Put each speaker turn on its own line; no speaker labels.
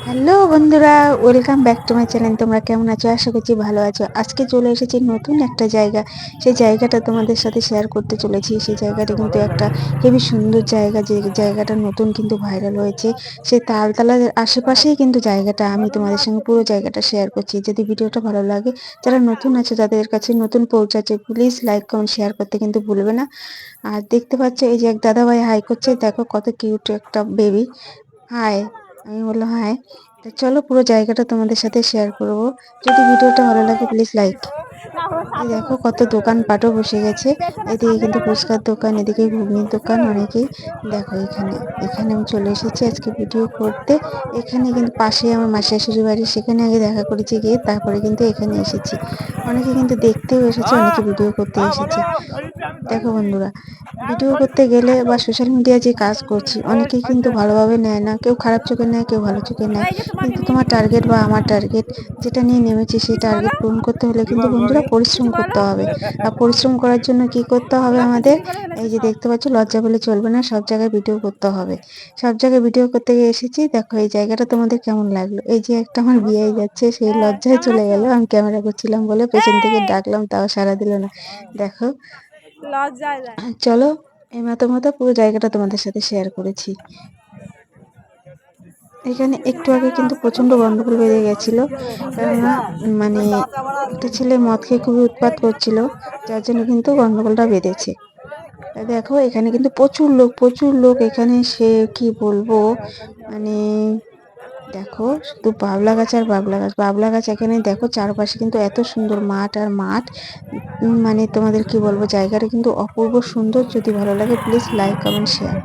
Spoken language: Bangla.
হ্যালো বন্ধুরা, welcome back to my channel. তোমরা কেমন আছো? আশা করছি ভালো আছো। আজকে চলে এসেছি নতুন একটা জায়গা। সেই জায়গাটা তোমাদের সাথে শেয়ার করতে চলেছি। সেই জায়গাটা কিন্তু একটা হেবি সুন্দর জায়গা, যে জায়গাটা নতুন কিন্তু ভাইরাল হয়েছে। সেই তালতলার আশেপাশেই কিন্তু জায়গাটা। আমি তোমাদের সঙ্গে পুরো জায়গাটা শেয়ার করছি। যদি ভিডিওটা ভালো লাগে, যারা নতুন আছে তাদের কাছে নতুন পৌঁছাচ্ছে, প্লিজ লাইক কমেন্ট শেয়ার করতে কিন্তু ভুলবে না। আর দেখতে পাচ্ছ এই যে এক দাদা ভাই হাই করছে, দেখো কত কিউট একটা বেবি। হাই, আমি বললাম হাই। তো চলো পুরো জায়গাটা তোমাদের সাথে শেয়ার করব। যদি ভিডিওটা ভালো লাগে প্লিজ লাইক। এই দেখো কত দোকানপাটও বসে গেছে। এদিকে কিন্তু ফুচকার দোকান, এদিকে ঘুগনির দোকান, অনেকেই। দেখো এখানে এখানে আমি চলে এসেছি আজকে ভিডিও করতে। এখানে কিন্তু পাশে আমার মাসির শাশুড়ি বাড়ি, সেখানে আগে দেখা করেছি গিয়ে, তারপরে কিন্তু এখানে এসেছি। অনেকে কিন্তু দেখতেও এসেছে, অনেকে ভিডিও করতে এসেছে। দেখো বন্ধুরা, ভিডিও করতে গেলে বা সোশ্যাল মিডিয়া যে কাজ করছি, অনেকেই কিন্তু ভালোভাবে নেয় না, কেউ খারাপ চোখে নেয়, কেউ ভালো চোখে নেয়। কিন্তু তোমার টার্গেট বা আমার টার্গেট যেটা নিয়ে নেমেছি, সেই টার্গেট পূরণ করতে হলে কিন্তু বন্ধুরা পরিশ্রম করতে হবে। আর পরিশ্রম করার জন্য কি করতে হবে আমাদের? এই যে দেখতে পাচ্ছ, লজ্জা বলে চলবে না, সব জায়গায় ভিডিও করতে হবে। সব জায়গায় ভিডিও করতে গিয়ে এসেছি। দেখো এই জায়গাটা তোমাদের কেমন লাগলো? এই যে একটা আমার বিয়ে যাচ্ছে, সেই লজ্জায় চলে গেল। আমি ক্যামেরা করছিলাম বলে পেছন থেকে ডাকলাম, তাও সাড়া দিল না। দেখো, চলো এই মতো পুরো জায়গাটা তোমাদের সাথে শেয়ার করেছি। এখানে একটু আগে কিন্তু প্রচন্ড গন্ডগোল বেঁধে গেছিল, কেননা মানে একটা ছেলে মদ খেয়ে খুবই উৎপাত করছিল, যার জন্য কিন্তু গন্ডগোলটা বেঁধেছে। দেখো এখানে কিন্তু প্রচুর লোক এখানে, সে কি বলবো মানে, দেখো শুধু বাবলা গাছ আর বাবলা গাছ এখানে। দেখো চারপাশে কিন্তু এত সুন্দর মাঠ আর মাঠ। মানে তোমাদের কি বলবো, জায়গাটা কিন্তু অপূর্ব সুন্দর। যদি ভালো লাগে প্লিজ লাইক কমেন্ট শেয়ার।